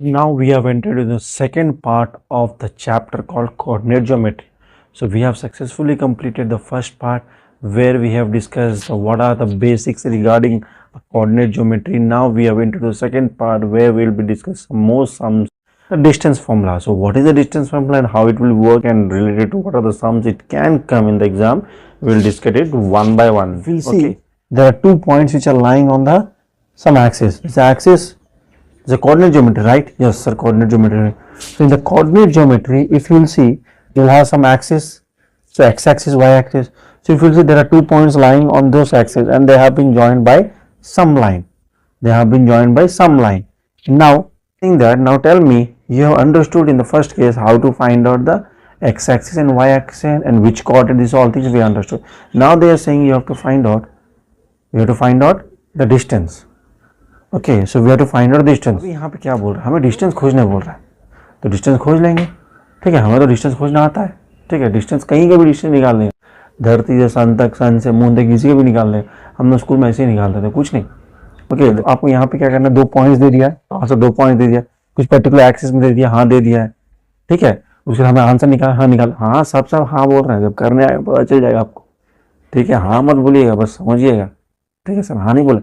Now we have entered in the second part of the chapter called coordinate geometry. So we have successfully completed the first part where we have discussed what are the basics regarding coordinate geometry. Now we have entered the second part where we will be discussing more sums, the distance formula. So what is the distance formula and how it will work and related to what are the sums it can come in the exam. We will discuss it one by one. We'll see there are 2 points which are lying on the some axis. This axis is a coordinate geometry, right? Yes, sir, coordinate geometry. So in the coordinate geometry, if you will see, you'll have some axis. So x-axis, y-axis. So if you will see, there are 2 points lying on those axes and they have been joined by some line. They have been joined by some line. Now, in that, now tell me, you have understood in the first case how to find out the x-axis and y-axis and which coordinate. These all things we understood. Now they are saying you have to find out the distance. Okay so we have to find out distance. यहाँ पे क्या बोल रहा है, हमें distance खोजने बोल रहा है, तो डिस्टेंस खोज लेंगे। ठीक है, हमें तो डिस्टेंस खोजना आता है। ठीक है, डिस्टेंस कहीं का भी डिस्टेंस निकाल लेंगे, धरती से सन तक, सन से मून तक, किसी का भी निकाल लेंगे। हम लोग स्कूल में ऐसे ही निकालते थे, कुछ नहीं। ओके तो आपको यहाँ पे क्या करना है, 2 पॉइंट्स दे दिया है, वहाँ से 2 पॉइंट्स दे दिया, कुछ पर्टिकुलर एक्सिस में दे दिया, हाँ दे दिया है। ठीक है, उसके हमें आंसर निकाल, हाँ सब हाँ बोल रहे हैं, जब करने आएगा पता चल जाएगा आपको। ठीक है, हाँ मत बोलिएगा, बस समझिएगा। ठीक है सर, हाँ नहीं बोले,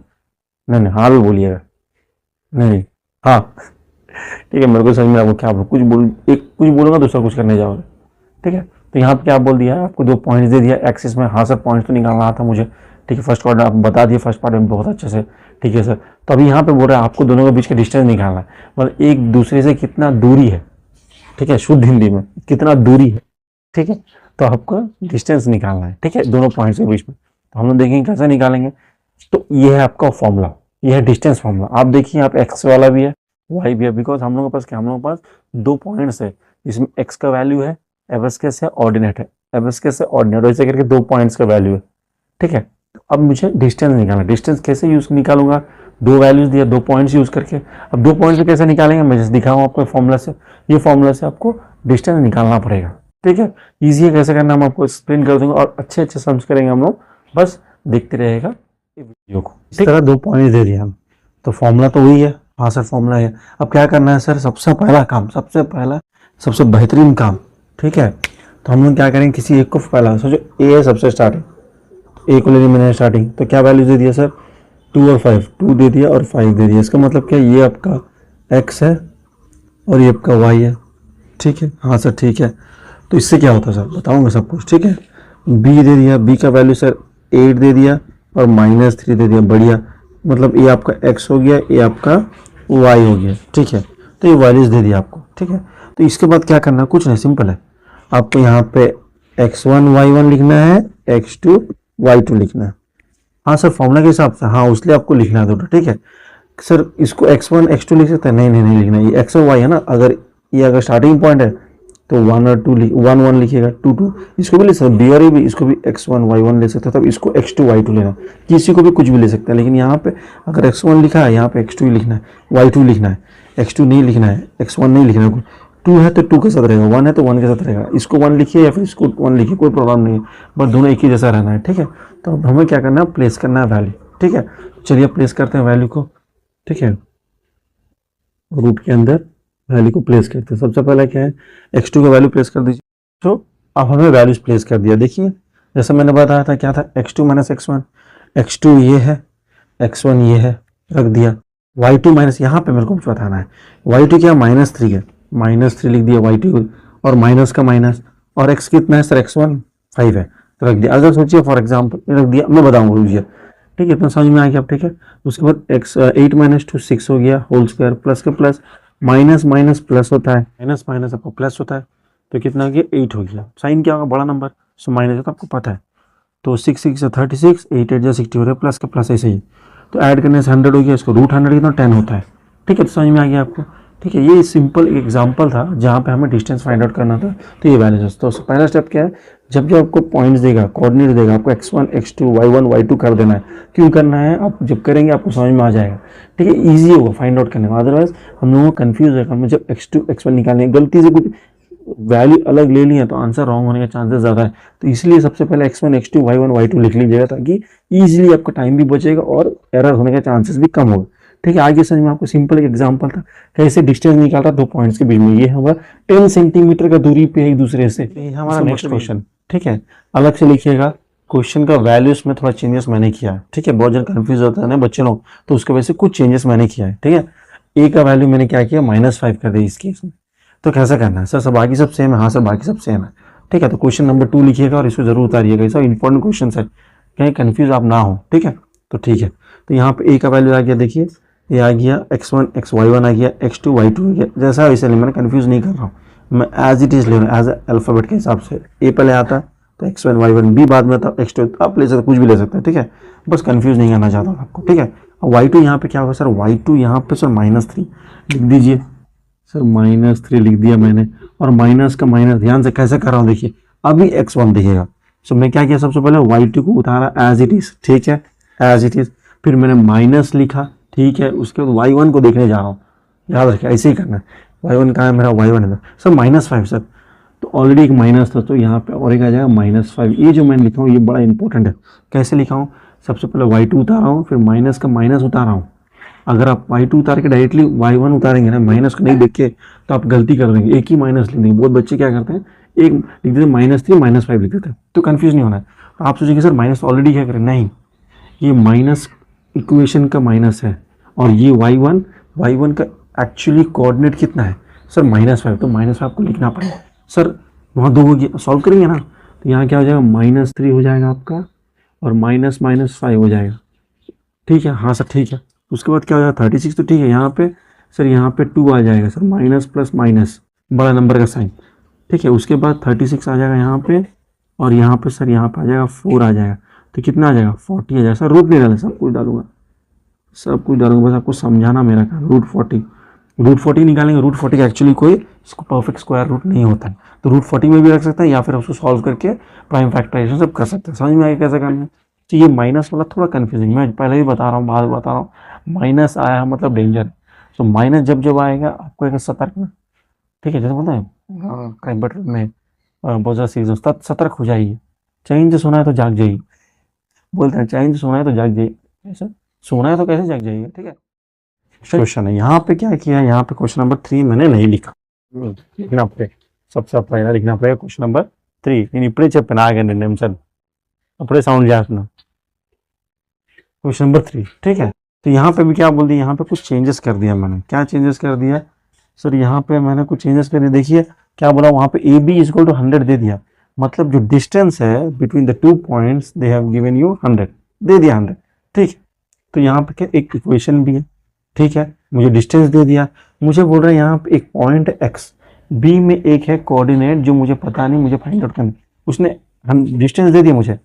नहीं हाँ भी बोलिएगा, नहीं हाँ। ठीक है, मेरे को समझ में आपको क्या बोल, कुछ बोलूँगा दूसरा कुछ करने जाओगे। ठीक है, तो यहाँ पे क्या बोल दिया है, आपको 2 पॉइंट्स दे दिया एक्सिस में। हाँ सर, पॉइंट्स तो निकालना था मुझे। ठीक है, फर्स्ट ऑर्डर आप बता दिए फर्स्ट पार्ट में बहुत अच्छे से। ठीक है सर, तो अभी यहाँ पे बोल रहा है आपको दोनों के बीच का डिस्टेंस निकालना है, मतलब एक दूसरे से कितना दूरी है। ठीक है, शुद्ध हिंदी में कितना दूरी है। ठीक है, तो आपको डिस्टेंस निकालना है। ठीक है, दोनों पॉइंट्स के बीच में। तो हम लोग देखेंगे कैसे निकालेंगे। तो ये है आपका फॉर्मूला, यह है डिस्टेंस फॉर्मूला। आप देखिए यहाँ पे एक्स वाला भी है, वाई भी है, बिकॉज हम लोगों के पास क्या, हम लोगों के पास 2 पॉइंट्स है, जिसमें एक्स का वैल्यू है, एबस्कस है, ऑर्डिनेट है, एबस्कस है, ऑर्डिनेट, ऐसे करके 2 पॉइंट्स का वैल्यू है। ठीक है, तो अब मुझे डिस्टेंस निकालना। डिस्टेंस कैसे यूज निकालूंगा, 2 वैल्यूज दिया, 2 पॉइंट्स यूज करके। अब 2 पॉइंट्स कैसे निकालेंगे, मैं जैसे दिखाऊँ आपको फॉर्मूला से। ये फॉर्मूला से आपको डिस्टेंस निकालना पड़ेगा। ठीक है, ईजी है, कैसे करना हम आपको एक्सप्लेन कर दूंगा और अच्छे सम्स करेंगे हम लोग, बस देखते रहेगा वीडियो को। इस तरह 2 पॉइंट्स दे दिया हम, तो फॉर्मूला तो वही है। हाँ सर फॉर्मूला है। अब क्या करना है सर, सबसे बेहतरीन काम। ठीक है, तो हम लोग क्या करेंगे, किसी एक को पहला सोचो, ए है सबसे स्टार्टिंग, ए को लेने मैंने स्टार्टिंग, तो क्या वैल्यू दे दिया सर, 2 और 5, 2 दे दिया और 5 दे दिया। इसका मतलब क्या, ये आपका एक्स है और ये आपका वाई है। ठीक है, हाँ सर ठीक है। तो इससे क्या होता है सर, बताऊँगा सब कुछ। ठीक है, बी दे दिया, बी का वैल्यू सर 8 दे दिया और -3 दे दिया। बढ़िया, मतलब ये आपका x हो गया, ये आपका y हो गया। ठीक है, तो ये वैल्यूज दे दिया आपको। ठीक है, तो इसके बाद क्या करना है, कुछ नहीं, सिंपल है। आपको यहाँ पे x1 y1 लिखना है, x2 y2 लिखना है। हाँ सर फॉर्मूला के हिसाब से, हाँ उसलिए आपको लिखना है दोनों। ठीक है सर, इसको x1 x2 लिख सकते हैं, नहीं लिखना, ये x और y है ना। अगर स्टार्टिंग पॉइंट है तो 1 और 2 1 1 लिखिएगा, 2 2, इसको भी ले सकते, बी और ए भी, इसको भी x1 y1 ले सकते हैं, तब इसको x2 y2 लेना। किसी को भी कुछ भी ले सकते हैं, लेकिन यहाँ पे अगर x1 लिखा है, यहाँ पे x2 ही लिखना है, y2 लिखना है, x2 नहीं लिखना है, x1 नहीं लिखना है। 2 है तो 2 के साथ रहेगा, 1 है तो 1 के साथ रहेगा। इसको 1 लिखिए या फिर इसको 1 लिखिए, कोई प्रॉब्लम नहीं है, बस दोनों एक ही जैसा रहना है। ठीक है, तो अब हमें क्या करना है, प्लेस करना है वैल्यू। ठीक है, चलिए प्लेस करते हैं वैल्यू को। ठीक है, रूट के अंदर वैल्यू को प्लेस करते हैं। सबसे पहले क्या है, x2 का वैल्यू प्लेस कर दीजिए। तो अब हमें वैल्यूज प्लेस कर दिया। देखिए जैसा मैंने बताया था, क्या था, x2 - x1, x2 ये है, x1 ये है, रख दिया। y2 माइनस, यहाँ पे मेरे को कुछ बताना है, y2 क्या, -3 है, -3 लिख दिया y2 को, और माइनस का माइनस, और x कितना है सर, x1 5 है, तो रख दिया। अगर सोचिए फॉर एग्जाम्पल रख दिया, मैं बताऊँगा रुझिए। ठीक है, इतना समझ में आ गया। ठीक है, उसके बाद 8 - 2 6 हो गया, होल स्क्वायर, प्लस का प्लस, माइनस माइनस प्लस होता है, माइनस माइनस आपको प्लस होता है, तो कितना हो गया, 8 हो गया। साइन क्या होगा, बड़ा नंबर, सो माइनस है तो आपको पता है। तो 6 6 36, 8 8 60 हो रहा है, प्लस का प्लस ऐसे ही। तो ऐड करने से 100 हो गया, इसको रूट 100 कितना, 10 होता है। ठीक है, तो समझ में आ गया आपको। ठीक है, ये सिंपल एग्जांपल था जहाँ पे हमें डिस्टेंस फाइंड आउट करना था, तो ये वैल्यूज। तो पहला स्टेप क्या है, जब आपको पॉइंट्स देगा, कोऑर्डिनेट देगा, आपको x1 x2 y1 y2 कर देना है। क्यों करना है, आप जब करेंगे आपको समझ में आ जाएगा। ठीक है, ईजी होगा फाइंड आउट करने में, अदरवाइज हम लोगों को कंफ्यूज है। हम जब x2 x1 निकालेंगे, गलती से कुछ वैल्यू अलग ले ली है तो आंसर रॉन्ग होने का चांसेस ज़्यादा है। तो इसलिए सबसे पहले x1 x2 y1 y2 लिख लीजिएगा, ताकि ईजिली आपका टाइम भी बचेगा और एरर होने का चांसेस भी कम होगा। ठीक है, आगे समझ में आपको सिंपल एक एग्जांपल था कैसे डिस्टेंस निकाल रहा 2 पॉइंट्स के बीच में। ये हमारा 10 सेंटीमीटर का दूरी पे एक दूसरे से। ये हमारा नेक्स्ट क्वेश्चन, ठीक है, अलग से लिखिएगा। क्वेश्चन का वैल्यूज में थोड़ा चेंजेस मैंने किया है, ठीक है, बहुत जन कंफ्यूज होता है ना बच्चे लोग, तो उसके वजह से कुछ चेंजेस मैंने किया है, ठीक है। ए का वैल्यू मैंने क्या किया, -5 कर दिया इस केस में। तो कैसा करना है सर, सब बाकी सब सेम है? हाँ सर बाकी सब सेम है, ठीक है। तो क्वेश्चन नंबर 2 लिखिएगा और इसको जरूर उतारिएगा, ये सब इंपॉर्टेंट क्वेश्चन है, कहीं कंफ्यूज आप ना हो, ठीक है। तो ठीक है, तो यहाँ पे ए का वैल्यू आ गया, देखिए ये आ गया x1 xy1 आ गया, x2 y2 आ गया, जैसा वैसे मैंने कंफ्यूज नहीं कर रहा हूँ, मैं एज इट इज ले रहा हूँ, एज अल्फाबेट के हिसाब से। ए पहले आता तो x1 y1, बी बाद में आता x2, आप ले सकते कुछ भी ले सकते हैं, ठीक है, बस कंफ्यूज नहीं करना चाहता हूँ आपको, ठीक है। y2 यहाँ पे क्या होगा सर, y2 यहाँ पे सर -3 लिख दीजिए सर, -3 लिख दिया मैंने, और माइनस का माइनस ध्यान से कैसे कर रहा हूँ देखिए। अभी x1 देखिएगा, सो मैं क्या किया, सबसे पहले y2 को उतारा एज इट इज, ठीक है, एज इट इज, फिर मैंने माइनस लिखा, ठीक है, उसके बाद y1 को देखने जा रहा हूँ, याद रखिए ऐसे ही करना है। y1 कहाँ है मेरा, y1 है सर -5 सर, तो ऑलरेडी एक माइनस था तो यहाँ पे और एक आ जाएगा -5। ये जो मैंने लिखा हूँ ये बड़ा इंपॉर्टेंट है, कैसे लिखा हूँ, सबसे पहले y2 उतारा हूँ, फिर माइनस का माइनस उतारा हूँ। अगर आप y2 उतार के डायरेक्टली y1 उतारेंगे ना, माइनस को नहीं देख के, तो आप गलती कर देंगे, एक ही माइनस लिख देंगे। बहुत बच्चे क्या करते हैं, एक लिख देते हैं -3 -5 लिख देते हैं, तो कंफ्यूज नहीं होना है। तो आप सोचेंगे सर माइनस ऑलरेडी क्या करें, नहीं, ये माइनस इक्वेशन का माइनस है, और ये y1 का एक्चुअली कोऑर्डिनेट कितना है सर, -5, तो -5 को लिखना पड़ेगा सर। वहाँ 2 हो गया, सॉल्व करेंगे ना, तो यहाँ क्या हो जाएगा, -3 हो जाएगा आपका, और -5 हो जाएगा, ठीक है, हाँ सर ठीक है। उसके बाद क्या हो जाएगा 36, तो ठीक है, यहाँ पे सर यहाँ पे 2 आ जाएगा सर, माइनस प्लस माइनस बड़ा नंबर का साइन, ठीक है। उसके बाद 36 आ जाएगा यहाँ पे, और यहाँ पे सर यहाँ पे आ जाएगा 4 आ जाएगा, तो कितना आ जाएगा 40 आ जाएगा सर। रूट नहीं डालें, सब कुछ डालूंगा, सब कुछ डालूंगा, बस आपको समझाना मेरा काम। रूट 40 निकालेंगे, रूट 40 का एक्चुअली कोई इसको परफेक्ट स्क्वायर रूट नहीं होता है, तो रूट 40 में भी रख सकते हैं, या फिर उसको सॉल्व करके प्राइम फैक्टराइजेशन सब कर सकते हैं। समझ में आएगा कैसे करना है। तो ये माइनस वाला थोड़ा कन्फ्यूजिंग, मैं पहले ही बता रहा हूँ, बाद बता रहा हूँ, माइनस आया मतलब डेंजर। सो माइनस जब जब आएगा आपको एक सतर्क ना, ठीक है, जैसे बोलते हैं कंप्यूटर में बहुत ज़्यादा सीरीज, सतर्क हो जाइए, चैन से सोना है तो जाग जाइए, बोलते हैं चैन से सोना है तो जाग जाइए, ऐसा सोना है तो कैसे जाग जाइए, ठीक है। क्वेश्चन है यहाँ पे क्या किया, यहाँ पे क्वेश्चन नंबर 3 मैंने नहीं लिखा, लिखना पड़ेगा, सबसे पहले लिखना पड़ेगा क्वेश्चन नंबर 3, నేను ఇప్పుడే చెప్పాను ఆగండి నిమిషాలు, అప్పుడే సౌండ్ చేస్తున్నా। क्वेश्चन नंबर 3, ठीक है। तो यहाँ पे भी क्या बोल दिया, यहाँ पे कुछ चेंजेस कर दिया मैंने, क्या चेंजेस कर दिया सर, यहाँ पे मैंने कुछ चेंजेस कर दिया, देखिए क्या बोला, वहाँ पे ए बी इक्वल टू 100 दे दिया, मतलब जो डिस्टेंस है between the 2 points they have given you 100, दे दिया 100, ठीक है। तो यहाँ पे क्या एक इक्वेशन भी है, ठीक है, मुझे डिस्टेंस दे दिया, मुझे बोल रहा है यहाँ पे एक पॉइंट x, बी में एक है कोऑर्डिनेट जो मुझे पता नहीं, मुझे फाइंड आउट करना, उसने हम डिस्टेंस दे दिया मुझे,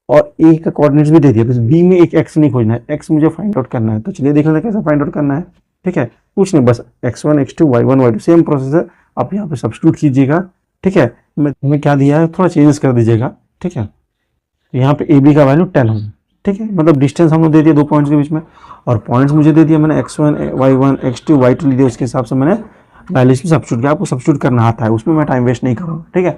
और ए का कोऑर्डिनेट्स भी दे दिया, बस बी में एक x नहीं खोजना है, x मुझे फाइंड आउट करना है। तो चलिए देख लेते हैं कैसे फाइंड आउट करना है, ठीक है, कुछ नहीं, बस x1 x2 y1 y2 same process है, आप यहाँ पे सब्स्टिट्यूट कीजिएगा, ठीक है। मैं क्या दिया है, थोड़ा चेंजेस कर दीजिएगा, ठीक है। तो यहाँ पे ए बी का वैल्यू 10 होगा, ठीक है, मतलब डिस्टेंस हम लोग दे दिया 2 पॉइंट्स के बीच में, और पॉइंट्स मुझे दे दिया मैंने x1 y1 x2 y2 ले दिया, उसके हिसाब से मैंने वैल्यूज में सब्स्टिट्यूट किया, आपको सब्स्टिट्यूट करना आता है, उसमें मैं टाइम वेस्ट नहीं करूँगा, ठीक है,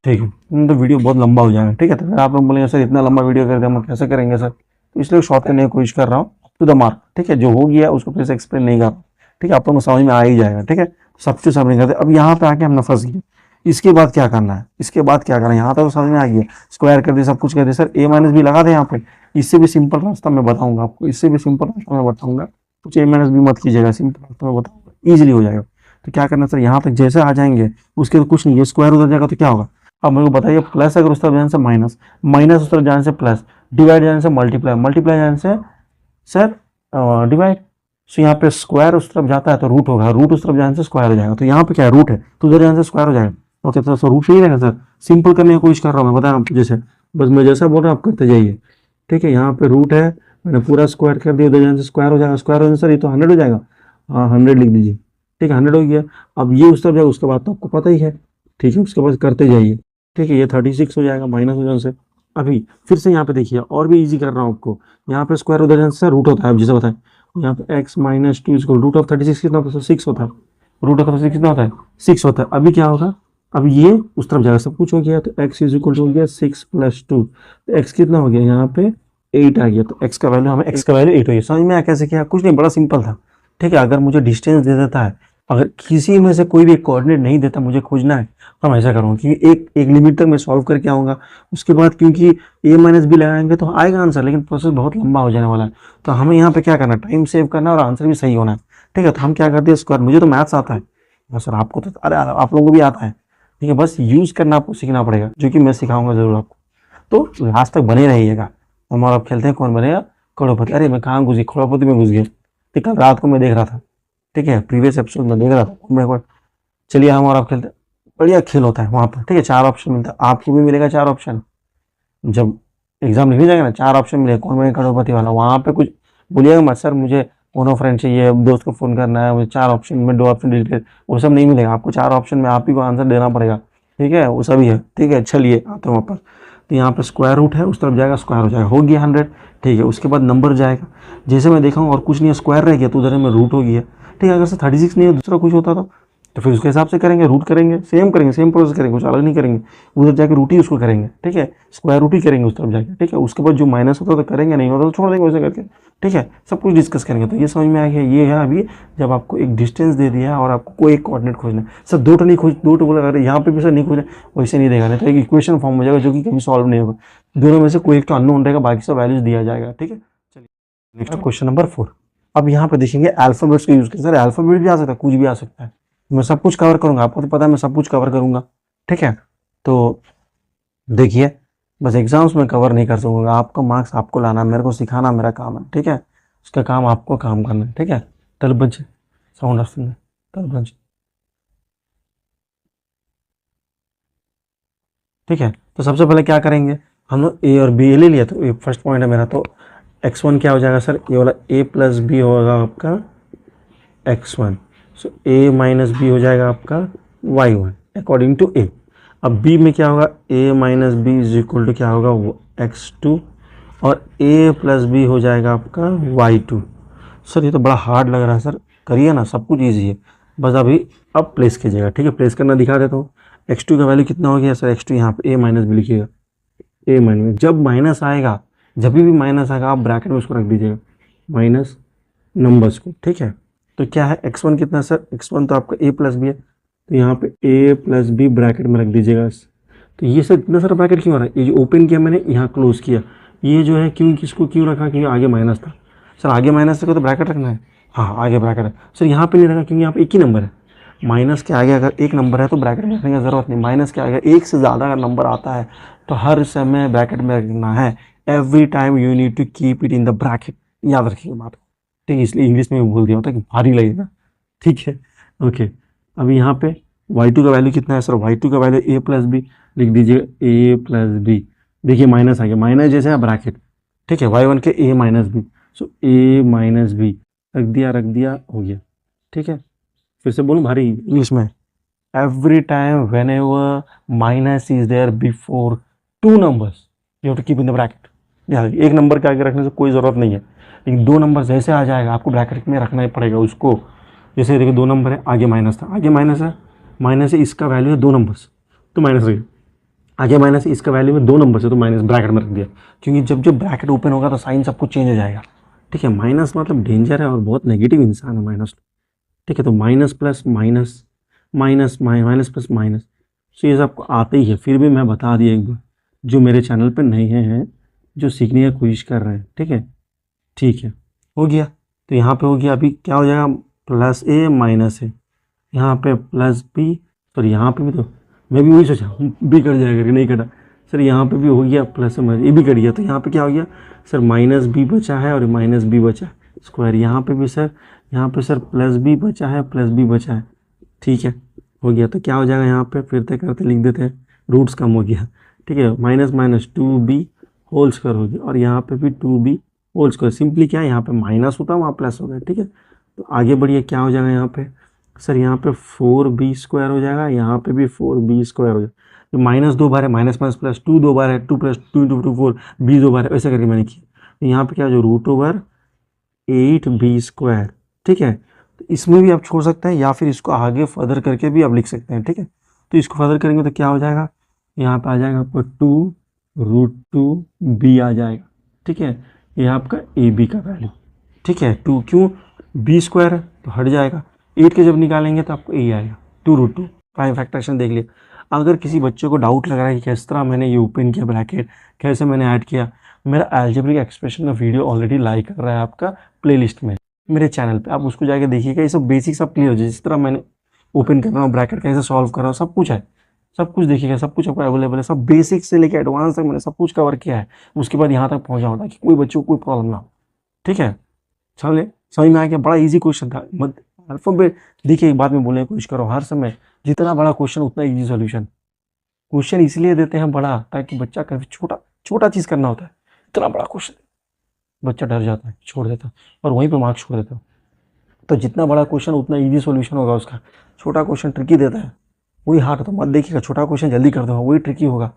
ठीक है। तो वीडियो बहुत लंबा हो जाएगा, ठीक है, तो फिर आप लोग बोलेंगे सर इतना लंबा वीडियो करके हम कैसे करेंगे सर, तो इसलिए शॉर्ट करने की कोशिश कर रहा हूँ टू द मार्क, ठीक है, जो हो गया उसको फिर से एक्सप्लेन नहीं कर रहा हूँ, ठीक है, आप लोगों को समझ में आ ही जाएगा, ठीक है। सब्स्टिट्यूट सब नहीं करते, अब यहाँ पे आके हमने फंस गए, इसके बाद क्या करना है, इसके बाद क्या करना है, यहाँ तक तो समझ में आ गया, स्क्वायर कर दिया, सब कुछ कर दिया, सर a माइनस बी लगा दे यहाँ पे, इससे भी सिंपल रास्ता मैं बताऊंगा आपको, इससे भी सिंपल रास्ता मैं बताऊंगा, कुछ a माइनस बी मत कीजिएगा, सिंपल रास्ता मैं बताऊंगा, ईजिली हो जाएगा। तो क्या करना सर, यहाँ तक जैसे आ जाएंगे उसके तो कुछ नहीं, ये स्क्वायर उधर जाएगा तो क्या होगा, अब मेरे को बताइए, प्लस अगर उस तरफ जाने से माइनस, माइनस उस तरफ जाने से प्लस, डिवाइड जाने से मल्टीप्लाई, मल्टीप्लाई जाने से सर डिवाइड, सो यहाँ पे स्क्वायर उस तरफ जाता है तो रूट होगा, रूट उस तरफ जाने से स्क्वायर हो जाएगा, तो यहाँ पे क्या है रूट है, तो उधर जाने से स्क्वायर हो जाएगा, ओके। तो सर रूट सही रहेगा सर, सिंपल करने की कोशिश कर रहा हूँ मैं, बता रहा हूँ जैसे, बस मैं जैसा बोल रहा हूँ आप करते जाइए, ठीक है। यहाँ पे रूट है, मैंने पूरा स्क्वायर कर दिया, उधर जाने से स्क्वायर हो जाएगा, स्क्वायर हो जाए सर ये तो 100 हो जाएगा, हाँ 100 लिख दीजिए, ठीक है, 100 हो गया। अब ये उस तरफ जाएगा, उसके बाद तो आपको पता ही है, ठीक है, उसके बाद करते जाइए, ठीक है, ये 36 हो जाएगा माइनस हो जाने से। अभी फिर से यहाँ पे देखिए, और भी इजी कर रहा हूँ आपको, यहाँ पे स्क्वायर उधर जाने से रूट होता है, अब जैसे बताएं, यहाँ पे x minus 2 equal root of 36 कितना होता है, 6 होता है, रूट ऑफ 36 कितना होता है, 6 होता है। अभी क्या होगा, अब ये उस तरफ जाएगा, सब कुछ हो गया, तो x इज इक्वल टू हो गया 6 + 2, तो x कितना हो गया यहाँ पे 8 आ गया, तो x का वैल्यू हमें x का वैल्यू 8 हो गया। समझ में आया कैसे किया? कुछ नहीं, बड़ा सिंपल था, ठीक है। अगर मुझे डिस्टेंस दे देता है, अगर किसी में से कोई भी कोऑर्डिनेट नहीं देता, मुझे खोजना है, तो हम ऐसा करूँगा कि एक लिमिट तक मैं सॉल्व करके आऊँगा। उसके बाद क्योंकि a माइनस बी लगाएंगे तो आएगा आंसर, लेकिन प्रोसेस बहुत लंबा हो जाने वाला है। तो हमें यहाँ पे क्या करना है, टाइम सेव करना और आंसर भी सही होना है, ठीक है। तो हम क्या करते हैं, स्क्वायर, मुझे तो मैथ्स आता है सर, आपको तो अरे आप लोगों को भी आता है, ठीक है। बस यूज़ करना आपको सीखना पड़ेगा, जो कि मैं सिखाऊंगा ज़रूर आपको। तो लास्ट तक बने रहिएगा। हम और आप खेलते हैं कौन बनेगा करोड़पति। अरे मैं कहाँ घुस गया, करोड़पति में घुस गया, ठीक। कल रात को मैं देख रहा था, ठीक है, प्रीवियस एपिसोड में देख रहा था मैं। चलिए हम और आप खेलते हैं, बढ़िया खेल होता है वहाँ पर, ठीक है। 4 ऑप्शन मिलता है, आपको भी मिलेगा 4 ऑप्शन। जब एग्जाम लिखने जाएगा ना, 4 ऑप्शन मिलेगा कौन बनेगा करोड़पति वाला। वहाँ पे कुछ बोलिएगा मत सर मुझे मोनो फ्रेंड चाहिए, दोस्त को फ़ोन करना है, मुझे 4 ऑप्शन में 2 ऑप्शन डिलीट, वो सब नहीं मिलेगा आपको। 4 ऑप्शन में आप ही को आंसर देना पड़ेगा, ठीक है, वो सभी है, ठीक है। चलिए आते हैं वापस। तो यहाँ पे स्क्वायर रूट है, उस तरफ जाएगा, स्क्वायर हो जाएगा, हो गया 100, ठीक है। उसके बाद नंबर जाएगा, जैसे मैं देखा हूँ और कुछ नहीं है, स्क्वायर रह गया तो उधर में रूट हो गया, ठीक है। अगर से 36 नहीं है, दूसरा कुछ होता तो फिर उसके हिसाब से करेंगे, रूट करेंगे, सेम प्रोसेस करेंगे, कुछ अलग नहीं करेंगे। उधर जाके रूट ही उसको करेंगे, ठीक है, स्क्वायर रूट ही करेंगे उस तरफ जाके, ठीक है। उसके बाद जो माइनस होता तो करेंगे, नहीं होता तो छोड़ देंगे वैसे करके, ठीक है। सब कुछ डिस्कस करेंगे। तो ये समझ में आ गया, ये है अभी जब आपको एक डिस्टेंस दे दिया है और आपको कोई एक कोऑर्डिनेट खोजना है। सर दो तो नहीं खोज, दो तो बोला, अरे यहाँ पे भी सर नहीं खोजना, वैसे नहीं देगा, नहीं तो एक इक्वेशन फॉर्म हो जाएगा जो कि कभी सॉल्व नहीं होगा। दोनों में से कोई एक तो अननोन रहेगा, बाकी सब वैल्यूज दिया जाएगा, ठीक है। चलिए नेक्स्ट क्वेश्चन नंबर 4। अब यहाँ पे देखेंगे अल्फाबेट्स का यूज करें। सर अल्फाबेट भी आ सकता है, कुछ भी आ सकता है, मैं सब कुछ कवर करूंगा, आपको तो पता है मैं सब कुछ कवर करूंगा, ठीक है। तो देखिए, बस एग्जाम्स में कवर नहीं कर सकूंगा, आपका मार्क्स आपको लाना, मेरे को सिखाना मेरा काम है, ठीक है। उसका काम आपको काम करना है, ठीक है। तलबंज साउंड ऑफ सिंगर तलबंज, ठीक है। तो सबसे पहले क्या करेंगे, हम लोग ए और बी ले लिया, तो ये फर्स्ट पॉइंट है मेरा। तो x1 क्या हो जाएगा सर, ये वाला a प्लस बी होगा आपका x1, so a minus B हो जाएगा आपका y1 अकॉर्डिंग टू a। अब b में क्या होगा, a minus B is equal to क्या होगा x2, और a प्लस बी हो जाएगा आपका y2। सर ये तो बड़ा हार्ड लग रहा है सर, करिए ना, सब कुछ ईजी है, बस अभी अब प्लेस कीजिएगा, ठीक है। प्लेस करना दिखा देता हूँ। x2 का वैल्यू कितना हो गया सर, x2 यहाँ पे a माइनस बी लिखिएगा, a माइनस, जब माइनस आएगा, जब भी माइनस आएगा आप ब्रैकेट में उसको रख दीजिएगा, माइनस नंबर्स को, ठीक है। तो क्या है x1 कितना सर, x1 तो आपका a प्लस बी है, तो यहाँ पे a प्लस बी ब्रैकेट में रख दीजिएगा। तो ये सर इतना सारा ब्रैकेट क्यों आ रहा है, ये जो ओपन किया मैंने यहाँ क्लोज किया, ये जो है क्यों, किसको क्यों रखा, क्योंकि आगे माइनस था। सर आगे माइनस था तो ब्रैकेट रखना है, हाँ आगे ब्रैकेट है। सर यहाँ पे नहीं रखा क्योंकि यहाँ पे एक ही नंबर है, माइनस के आगे अगर एक नंबर है तो ब्रैकेट में रखने की ज़रूरत नहीं। माइनस के आगे एक से ज़्यादा अगर नंबर आता है तो हर समय ब्रैकेट में रखना है, every time you need to keep it in the bracket, याद रखिएगा बात, ठीक है। इसलिए इंग्लिश में भी बोल दिया होता है कि भारी लगेगा, ठीक है, ओके। अभी यहाँ पे y2 का वैल्यू कितना है सर, y2 का वैल्यू a प्लस बी, लिख दीजिए a प्लस बी। देखिए माइनस आ गया, माइनस जैसे है ब्रैकेट, ठीक है, y1 के a minus B, so a minus B रख दिया, हो गया, ठीक है। फिर से बोलूँ भारी इंग्लिश में, every time whenever minus is there before two numbers you have to keep in the bracket. एक नंबर के आगे रखने से कोई ज़रूरत नहीं है, लेकिन दो नंबर जैसे आ जाएगा आपको ब्रैकेट में रखना ही पड़ेगा उसको। जैसे देखो 2 नंबर है, आगे माइनस था, आगे माइनस है, माइनस है, इसका वैल्यू है 2 नंबर्स तो माइनस रख दिया, आगे माइनस है, इसका वैल्यू है 2 नंबर से तो माइनस ब्रैकेट में रख दिया, क्योंकि जब जब ब्रैकेट ओपन होगा तो साइन सब कुछ चेंज हो जाएगा, ठीक है। माइनस मतलब डेंजर है और बहुत नेगेटिव इंसान है माइनस, ठीक है। तो minus plus minus, minus minus plus minus, तो ये सबको आते ही है, फिर भी मैं बता दिया एक बार, जो मेरे चैनल पर नए हैं, जो सीखने की कोशिश कर रहे हैं, ठीक है, हो गया। तो यहाँ पे हो गया, अभी क्या हो जाएगा, प्लस ए माइनस ए, यहाँ पे प्लस बी, सॉरी यहाँ पे भी तो मैं भी वही सोचा बी कट जाएगा कि नहीं कटा, सर यहाँ पे भी हो गया प्लस ए भी कट गया, तो यहाँ पे क्या हो गया सर, माइनस बी बचा है और माइनस बी बचा है स्क्वायर, यहाँ पे भी सर, यहाँ पे सर प्लस बी बचा है, प्लस बी बचा है, ठीक है, हो गया। तो क्या हो जाएगा यहाँ पे, फिरते करते लिख देते हैं, रूट्स कम हो गया, ठीक है, minus minus 2b whole square हो गया, और यहाँ पे भी 2b होल स्क्वायर, सिंपली क्या है, यहाँ पे माइनस होता है वहाँ प्लस हो गया, ठीक है। तो आगे बढ़िए, क्या हो जाएगा यहाँ पे सर, यहाँ पे 4b स्क्वायर हो जाएगा, यहाँ पे भी 4b स्क्वायर हो जाएगा। माइनस 2 बार है, माइनस माइनस प्लस 2 2 बार है, 2 प्लस 2 इंटू 2 4, b 2 बार है, ऐसा करके मैंने किया। तो यहाँ पे क्या जो रूट ओवर 8b स्क्वायर, ठीक है। तो इसमें भी आप छोड़ सकते हैं या फिर इसको आगे फर्दर करके भी आप लिख सकते हैं, ठीक है। तो इसको फर्दर करेंगे तो क्या हो जाएगा, यहाँ पे आ जाएगा आपको 2 रूट 2b आ जाएगा, ठीक है, ये आपका ए बी का वैल्यू, ठीक है। 2 क्यों, बी स्क्वायर है तो हट जाएगा, 8 के जब निकालेंगे तो आपको ए आएगा 2√2। प्राइम फैक्टराइजेशन देख लिया। अगर किसी बच्चे को डाउट लग रहा है कि किस तरह मैंने ये ओपन किया ब्रैकेट, कैसे मैंने ऐड किया, मेरा अलजेब्रिक एक्सप्रेशन का वीडियो ऑलरेडी लाइक कर रहा है आपका प्लेलिस्ट में मेरे चैनल पे, आप उसको जाके देखिएगा। ये सब बेसिक सब क्लियर हो जाए, जिस तरह मैंने ओपन कर रहा हूँ, ब्रैकेट कैसे सॉल्व कर रहा हूँ, सब कुछ है, सब कुछ देखिएगा, सब कुछ आपको अवेलेबल है, सब बेसिक से लेकर एडवांस तक मैंने सब कुछ कवर किया है। उसके बाद यहाँ तक पहुँचा हूँ ताकि कोई बच्चों को कोई प्रॉब्लम ना हो, ठीक है। चलिए समझ में आ गया, बड़ा इजी क्वेश्चन था। मत अल्फाबेट देखिए, एक बात में बोलने की कोशिश करो, हर समय जितना बड़ा क्वेश्चन उतना इजी सॉल्यूशन। क्वेश्चन इसलिए देते हैं बड़ा ताकि बच्चा कभी छोटा छोटा चीज़ करना होता है, इतना बड़ा क्वेश्चन बच्चा डर जाता है, छोड़ देता है और वहीं पे मार्क्स छोड़ देता है। तो जितना बड़ा क्वेश्चन उतना इजी सॉल्यूशन होगा उसका। छोटा क्वेश्चन ट्रिकी देता है, वही हार्ड, तो मत देखिएगा, छोटा क्वेश्चन जल्दी कर दूंगा वही ट्रिकी होगा।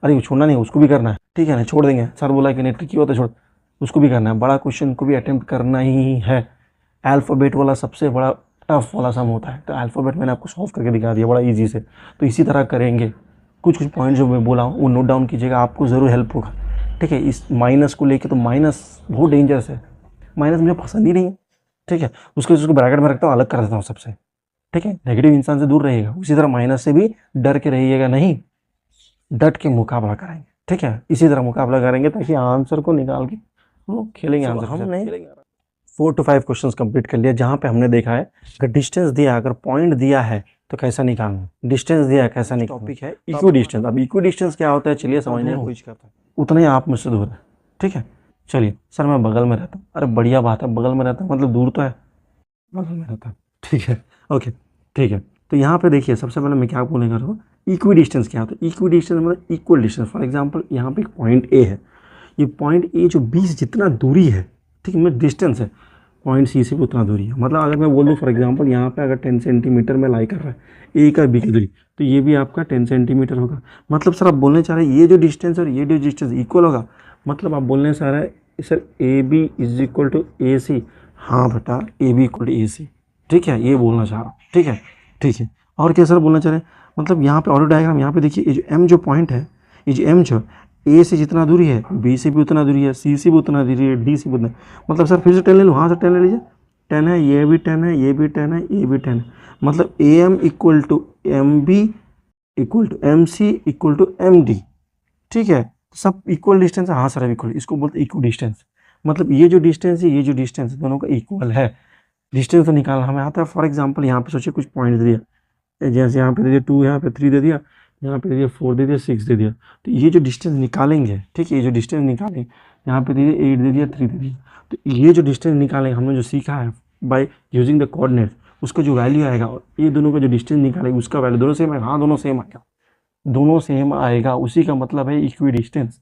अरे वो छोड़ना नहीं, उसको भी करना है, ठीक है ना, छोड़ देंगे, सर बोला कि नहीं ट्रिकी होता छोड़, उसको भी करना है। बड़ा क्वेश्चन को भी अटेम्प्ट करना ही है। अल्फ़ाबेट वाला सबसे बड़ा टफ वाला सम होता है, तो अल्फ़ाबेट मैंने आपको सॉल्व करके दिखा दिया बड़ा इजी से। तो इसी तरह करेंगे, कुछ कुछ पॉइंट जो मैं बोला हूँ वो नोट डाउन कीजिएगा, आपको ज़रूर हेल्प होगा, ठीक है। इस माइनस को लेके, तो माइनस बहुत डेंजरस है, माइनस मुझे पसंद ही नहीं है, ठीक है। उसको ब्रैकेट में रखता हूँ, अलग कर देता हूँ सबसे, ठीक है। नेगेटिव इंसान से दूर रहिएगा, उसी तरह माइनस से भी डर के रहिएगा नहीं, डट के मुकाबला करेंगे, ठीक है। इसी तरह मुकाबला करेंगे ताकि आंसर को निकाल के हम लोग खेलेंगे आंसर। हमने 4 to 5 क्वेश्चंस कंप्लीट कर लिया, जहाँ पे हमने देखा है अगर डिस्टेंस दिया, अगर पॉइंट दिया है तो कैसा निकालना, डिस्टेंस दिया है कैसा निकालना। टॉपिक है इक्वी डिस्टेंस। अब इक्वी डिस्टेंस क्या होता है, चलिए समझने की कोशिश करते हैं। उतना ही आप मुझसे दूर है, ठीक है। चलिए सर मैं बगल में रहता हूँ, अरे बढ़िया बात है, बगल में रहता हूँ मतलब दूर तो है, बगल में रहता हूँ, ठीक है, ओके, ठीक है। तो यहाँ पे देखिए सबसे पहले मैं क्या बोलने कर रहा हूँ, इक्वी डिस्टेंस क्या होता है। इक्वी डिस्टेंस मतलब इक्वल डिस्टेंस। फॉर एग्जांपल यहाँ पे एक पॉइंट ए है, ये पॉइंट ए जो बी से जितना दूरी है, ठीक है, मतलब डिस्टेंस है, पॉइंट सी से भी उतना दूरी है। मतलब अगर मैं बोल दूँ फॉर एग्जांपल यहाँ पे अगर 10 सेंटीमीटर में लाई कर रहा है ए का बी की दूरी, तो ये भी आपका 10 सेंटीमीटर होगा। मतलब सर आप बोलने चाह रहे हैं ये जो डिस्टेंस और ये जो डिस्टेंस इक्वल होगा, मतलब आप बोलने चाह रहे हैं sir A B is equal to A C. हाँ बेटा, A B equal to A C, ठीक है, ये बोलना चाह रहा हूँ, ठीक है, ठीक है। और क्या सर बोलना चाह रहे हैं, मतलब यहाँ पे ऑडियो डायग्राम, यहाँ पे देखिए ये जो एम जो पॉइंट है, ये जो एम जो ए से जितना दूरी है, बी से भी उतना दूरी है, सी से भी उतना दूरी है, डी से भी उतना। मतलब सर फिर से 10 ले लो, हाँ सर 10 ले लीजिए, 10 है, ये भी 10 है, ये भी 10 है, ये भी 10 है। मतलब A M equal to M B equal to M C equal to M D, ठीक है। सब इक्वल डिस्टेंस है, हाँ सर इक्वल, इसको बोलते इक्वल डिस्टेंस। मतलब ये जो डिस्टेंस है, ये जो डिस्टेंस है, दोनों का इक्वल है। डिस्टेंस तो निकालना हमें आता है। फॉर एग्जांपल यहाँ पे सोचिए कुछ पॉइंट दे दिया, जैसे यहाँ पे दे दिया 2, यहाँ पे 3 दे दिया, यहाँ पे दे दिया 4 दे दिया, 6 दे दिया। तो ये जो डिस्टेंस निकालेंगे, ठीक है, ये जो डिस्टेंस निकालेंगे, यहाँ पे दे दिया 8 दे दिया, 3 दे दिया, तो ये जो डिस्टेंस निकालेंगे, हमने जो सीखा है बाय यूजिंग द कोऑर्डिनेट, उसका जो वैल्यू आएगा, ये दोनों का जो डिस्टेंस निकालेंगे उसका वैल्यू दोनों सेम है, हाँ दोनों सेम आएगा, दोनों सेम आएगा, उसी का मतलब है इक्वी डिस्टेंस।